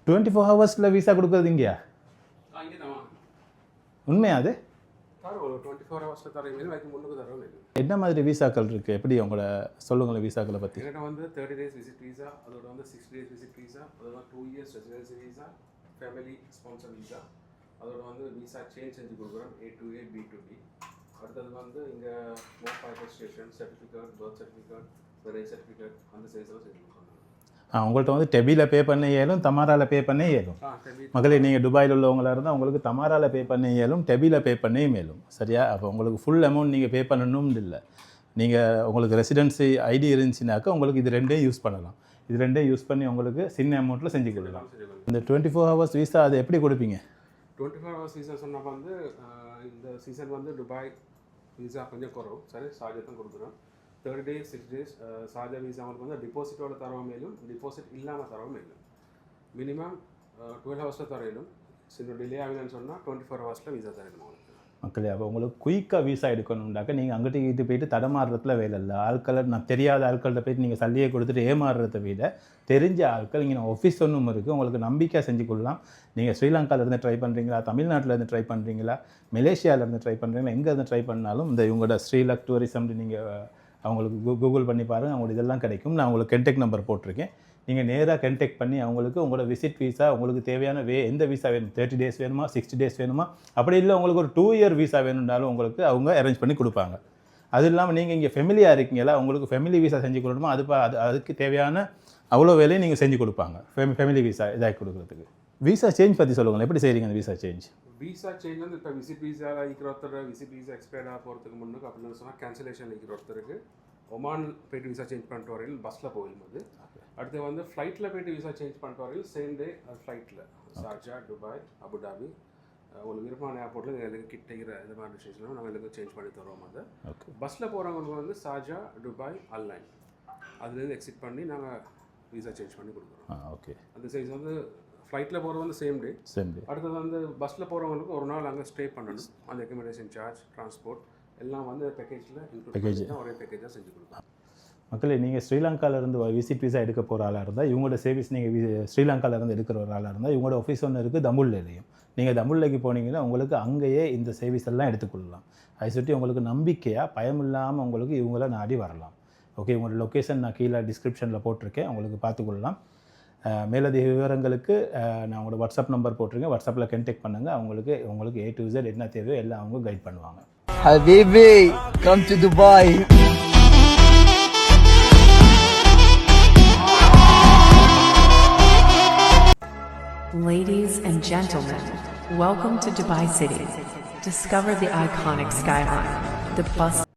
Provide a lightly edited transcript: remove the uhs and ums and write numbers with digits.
24 ஹவர்ஸில் விசா கொடுக்குறது இங்கேயா? உண்மையா அது? 24 ஹவர்ஸில் தர மாதிரி வைக்க முன்னுக்கு தரோம். என்ன மாதிரி விசாக்கள் இருக்குது? எப்படி உங்களோட சொல்லுங்களேன் விசாக்களை பற்றி. என்கிட்ட வந்து 30 days விசிட் விசா, அதோட வந்து 6 days விசிட் விசா, அதோட 2 years residency visa, family sponsor visa, அதோட வந்து விசா சேஞ்ச் செஞ்சு கொடுக்குறோம் A to A, B to B. அடுத்தது வந்து இங்கே மோட் ஸ்டேஷன் certificate, birth certificate, marriage certificate அந்த சைஸெல்லாம் செஞ்சு கொடுக்குறோம். உங்கள்கிட்ட வந்து டெபியில் பே பண்ண இயலும், தமாராவில் பே பண்ண இயலும். மகளே நீங்கள் துபாயில் உள்ளவங்களாக இருந்தால் உங்களுக்கு தமாராவில் பே பண்ண இயலும், டெபியில் பே பண்ண மேலும். சரியா? அப்போ உங்களுக்கு ஃபுல் அமௌண்ட் நீங்கள் பே பண்ணணும்னு இல்லை. நீங்கள் உங்களுக்கு ரெசிடென்சி ஐடி இருந்துச்சுனாக்கா உங்களுக்கு இது ரெண்டையும் யூஸ் பண்ணலாம். இது ரெண்டையும் யூஸ் பண்ணி உங்களுக்கு சின்ன அமௌண்ட்டில் செஞ்சு கொடுக்கலாம். இந்த 24 ஹவர்ஸ் விசா அதை எப்படி கொடுப்பீங்க? 24 ஹவர்ஸ் விசா சொன்னால் வந்து இந்த சீசன் வந்து துபாய் விசா கொஞ்சம் குறவு. சரி, சார்ஜர் தான் கொடுக்குறோம். 30 days 6 days சார்ஜர் விசா அவங்களுக்கு வந்து டிபாசிட்டோட தரவும் மேலும், டிபாசிட் இல்லாமல் தரவும் மேலும். மினிமம் 12 ஹவர்ஸில் தரையிலும். சின்ன டிலே ஆகலன்னு சொன்னால் 24 ஹவர்ஸில் விசா தரணும் அவங்களுக்கு. மக்களே, அப்போ உங்களுக்கு குயிக்காக விசா எடுக்கணும்னாக்க நீங்கள் அங்கிட்ட இது போயிட்டு தடமாறுறதுல வேலை இல்லை. ஆட்களை நான் தெரியாத ஆட்கள்கிட்ட போயிட்டு நீங்கள் சல்லியை கொடுத்துட்டு ஏமாறுறதை விட தெரிஞ்ச ஆட்கள் இங்கே ஆஃபீஸ் ஒன்றும் இருக்குது, உங்களுக்கு நம்பிக்கையாக செஞ்சு கொள்ளலாம். நீங்கள் ஸ்ரீலங்காவிலேருந்து ட்ரை பண்ணுறீங்களா, தமிழ்நாட்டிலேருந்து ட்ரை பண்ணுறீங்களா, மலேசியாவிலேருந்து ட்ரை பண்ணுறீங்களா, எங்கேருந்து ட்ரை பண்ணாலும் இந்த இவங்களோட ஸ்ரீலக் டூரிசம் நீங்கள் அவங்களுக்கு கூகுள் பண்ணி பாருங்கள். அவங்களுக்கு இதெல்லாம் கிடைக்கும். நான் உங்களுக்கு கண்டெக்ட் நம்பர் போட்டிருக்கேன். நீங்கள் நேராக கண்டெக்ட் பண்ணி அவங்களுக்கு உங்களோட விசிட் விசா, உங்களுக்கு தேவையான எந்த விசா வேணும், 30 days வேணுமா, 60 days வேணுமா, அப்படி இல்லை உங்களுக்கு ஒரு 2 year விசா வேணும்னாலும் உங்களுக்கு அவங்க அரேஞ்ச் பண்ணி கொடுப்பாங்க. அது இல்லாமல் நீங்கள் இங்கே ஃபெமிலியாக இருக்கீங்களா, உங்களுக்கு ஃபெமிலி விசா செஞ்சு கொடுக்கணுமா, அதுக்கு தேவையான அவ்வளோ வேலையை நீங்கள் செஞ்சு கொடுப்பாங்க. ஃபெமிலி விசா இதாகி கொடுக்குறதுக்கு. விசா சேஞ்ச் பற்றி சொல்லுங்கள், எப்படி செய்கிறீங்க அந்த விசா சேஞ்ச்? விசா சேஞ்ச் வந்து இப்போ விசிட் விசா இருக்கிற ஒருத்தர் விசிட் விசா எக்ஸ்பயர்ட் ஆக போகிறதுக்கு முன்னுக்கு அப்படின்னு சொன்னால் கேன்சலேஷன் இருக்கிற ஒருத்தருக்கு ஒமான் போய்ட்டு விசா சேஞ்ச் பண்ணிட்டு வரையில் பஸ்ஸில் போகும்போது, அடுத்து வந்து ஃப்ளைட்டில் போய்ட்டு விசா சேஞ்ச் பண்ணிட்டு வரையில் சேம் டே ஃப்ளைட்டில் ஷார்ஜா, துபாய், அபுதாபி உங்களுக்கு விருப்பமான ஏர்போர்ட்டில் எங்களுக்கு கிட்டக்கிற இந்த மாதிரி விஷயம்லாம் நாங்கள் எங்களுக்கு சேஞ்ச் பண்ணி தருவோம். அதை பஸ்ஸில் போகிறவங்களுக்கு வந்து ஷார்ஜா, துபாய், அல்லைன் அதுலேருந்து எக்ஸிட் பண்ணி நாங்கள் விசா சேஞ்ச் பண்ணி கொடுக்குறோம். ஓகே, அந்த சைஸ் வந்து ஃப்ளைட்டில் போகிறது வந்து சேம் டே. அடுத்தது வந்து பஸ்ஸில் போகிறவங்களுக்கு ஒரு நாள் அங்கே ஸ்டே பண்ணணும். அந்த அக்கமடேஷன் சார்ஜ், டிரான்ஸ்போர்ட் எல்லாம் வந்து பேக்கேஜில் இன்க்ளூட் ஒரே பேக்கேஜாக செஞ்சு கொடுக்கலாம். மக்களே, நீங்கள் ஸ்ரீலங்காவிலேருந்து விசிட் விசா எடுக்க போகிற ஆளாக இருந்தால் இவங்களோட சர்வீஸ் நீங்கள் ஸ்ரீலங்காவிலேருந்து எடுக்கிற ஒரு ஆளாக இருந்தால் இவங்களோட ஆஃபீஸ் ஒன்று இருக்குது தமுல்லையும். நீங்கள் தமுல்லைக்கு போனீங்கன்னா உங்களுக்கு அங்கேயே இந்த சர்வீஸ் எல்லாம் எடுத்துக்கொள்ளலாம். அதை சுற்றி உங்களுக்கு நம்பிக்கையாக பயமில்லாமல் உங்களுக்கு இவங்கள நாடி வரலாம். ஓகே, உங்களோட லொக்கேஷன் நான் கீழே டிஸ்கிரிப்ஷனில் போட்டிருக்கேன், உங்களுக்கு பார்த்துக்கொள்ளலாம். மேலதிக விவரங்களுக்கு நான் உங்களோட வாட்ஸ்அப் நம்பர் போட்டிருக்கேன், வாட்ஸ்அப்பில் கான்டாக்ட் பண்ணுங்கள். உங்களுக்கு A to Z என்ன தேவையோ எல்லாம் அவங்க கைட் பண்ணுவாங்க. Habibi, come to Dubai. Ladies and gentlemen, welcome to Dubai City. Discover the iconic skyline, the bustling